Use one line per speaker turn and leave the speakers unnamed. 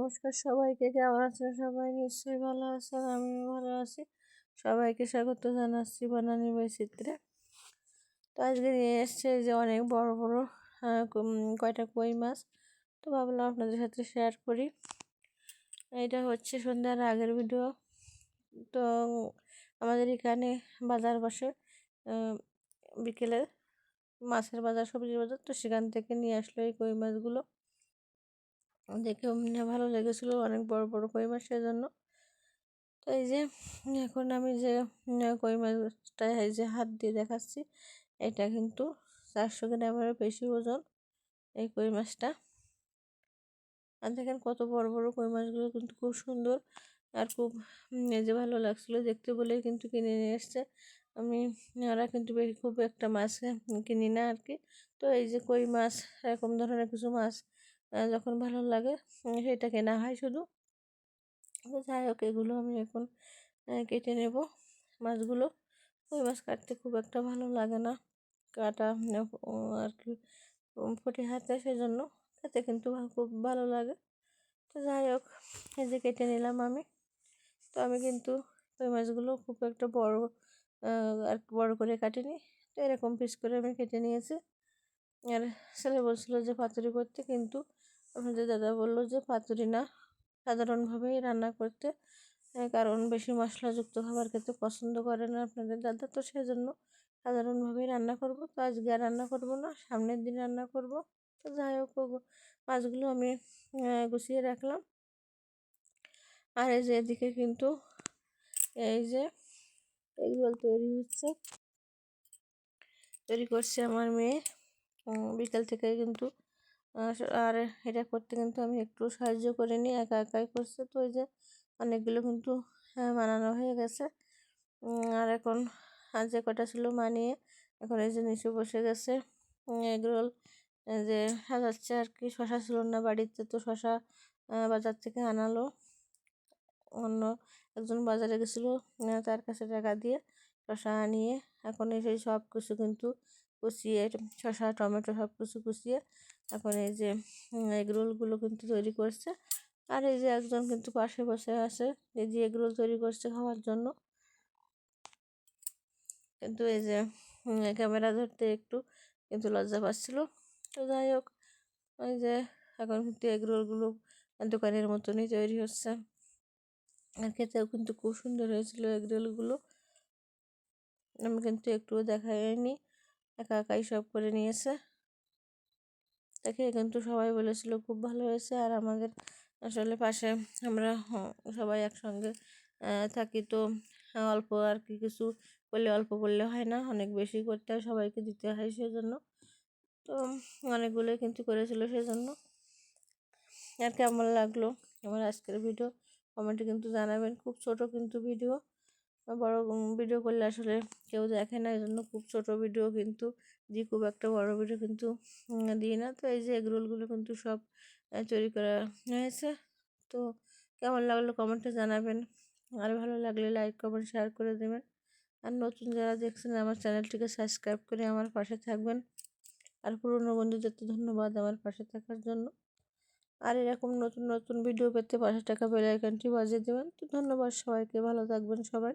নমস্কার সবাইকে, কেমন আছেন সবাই? নিশ্চয়ই ভালো আছেন, আমিও ভালো আছি। সবাইকে স্বাগত জানাচ্ছি বানানি বৈচিত্র্যে। তো আজকে নিয়ে এসছে যে অনেক বড় বড় কয়টা কই মাছ। তো ভাবলাম আপনাদের সাথে শেয়ার করি। এটা হচ্ছে সন্ধ্যার আগের ভিডিও। তো আমাদের এখানে বাজার বসে বিকেলে, মাছের বাজার, সবজির বাজার। তো সেখান থেকে নিয়ে আসলো এই কই মাছগুলো। দেখে ভালো লেগেছিল, অনেক বড় বড় কই মাছ, সেজন্য। তো এই যে এখন আমি যে কই মাছটা এই যে হাত দিয়ে দেখাচ্ছি, এটা কিন্তু 400 গ্রামেরও বেশি ওজন এই কই মাছটা। আর দেখেন কত বড় বড় কই মাছগুলো, কিন্তু খুব সুন্দর আর খুব এই যে ভালো লাগছিলো দেখতে বলেই কিন্তু কিনে নিয়ে এসছে। আমি ওরা কিন্তু খুব একটা মাছ কিনি না আর কি। তো এই যে কই মাছ, এরকম ধরনের কিছু মাছ যখন ভালো লাগে সেটা কেনা হয় শুধু। তো যাই হোক, এগুলো আমি এখন কেটে নেব মাছগুলো। কই মাছ কাটতে খুব একটা ভালো লাগে না, কাটা আর কি ফটে হাতে, সেজন্য খেতে কিন্তু খুব ভালো লাগে। তো যাই হোক, এই যে কেটে নিলাম আমি। তো আমি কিন্তু কই মাছগুলো খুব একটা বড় আর বড় করে কাটিনি। তো এরকম পিস করে আমি কেটে নিয়েছি। আর ছেলে বলছিল যে পাতুরি করতে, কিন্তু আপনাদের দাদা বললো যে পাতুরি না, সাধারণভাবেই রান্না করতে, কারণ বেশি মশলাযুক্ত খাবার খেতে পছন্দ করে না আপনাদের দাদা। তো সেজন্য সাধারণভাবেই রান্না করব। তো আজকে আর রান্না করব না, সামনের দিন রান্না করব। তো যাই হোক, মাছগুলো আমি গুছিয়ে রাখলাম। আর এই যে এদিকে কিন্তু এই যে এগুলো তৈরি করছে আমার মেয়ে বিকাল থেকে কিন্তু। আর এটা করতে কিন্তু আমি একটু সাহায্য করিনি, একা একাই করছে। তো ওই যে অনেকগুলো কিন্তু বানানো হয়ে গেছে। আর এখন যে কটা ছিল মানিয়ে, এখন এই যে নিচে বসে গেছে এগরোল যে সাজাচ্ছে আর কি। শশা ছিল না বাড়িতে, তো শশা বাজার থেকে আনালো। অন্য একজন বাজারে গেছিলো, তার কাছে টাকা দিয়ে শশা আনিয়ে এখন এই সেই সব কিছু কিন্তু কুচিয়ে, শশা টমেটো সব কিছু কুচিয়ে এখন এই যে এগরোলগুলো কিন্তু তৈরি করছে। আর এই যে একজন কিন্তু পাশে বসে আছে, এই যে এগরোল তৈরি করছে খাওয়ার জন্য। কিন্তু এই যে ক্যামেরা ধরতে একটু কিন্তু লজ্জা পাচ্ছিল। তো যাই হোক, ওই যে এখন কিন্তু এগরোলগুলো দোকানের মতনই তৈরি হচ্ছে। আর খেতেও কিন্তু খুব সুন্দর হয়েছিল এগরোলগুলো। আমি কিন্তু একটুও দেখাইনি, একা একাই সব করে নিয়েছে। দেখে কিন্তু সবাই বলেছিল খুব ভালো হয়েছে। আর আমাদের আসলে পাশে আমরা সবাই একসঙ্গে থাকি, তো অল্প আর কি কিছু করলে, অল্প করলে হয় না, অনেক বেশি করতে হয়, সবাইকে দিতে হয়, সেজন্য। তো অনেকগুলোই কিন্তু করেছিল, সেজন্য। আর কেমন লাগলো আমার আজকের ভিডিও কমেন্টে কিন্তু জানাবেন। খুব ছোট কিন্তু ভিডিও, বড় ভিডিও করলে আসলে কেউ দেখে না, এই জন্য খুব ছোট ভিডিও কিন্তু দিই, খুব একটা বড় ভিডিও কিন্তু দিই না। তো এই যে এগরোলগুলো কিন্তু সব তৈরি করা হয়েছে। তো কেমন লাগলো কমেন্টে জানাবেন। আর ভালো লাগলে লাইক কমেন্ট শেয়ার করে দেবেন। আর নতুন যারা দেখছেন আমার চ্যানেলটিকে সাবস্ক্রাইব করে আমার পাশে থাকবেন। আর পুরনো বন্ধুদের ধন্যবাদ আমার পাশে থাকার জন্য। আর এরকম নতুন নতুন ভিডিও পেতে পাশে থাকা বেল আইকনটি বাজিয়ে দেবেন। তো ধন্যবাদ সবাইকে, ভালো থাকবেন সবাই।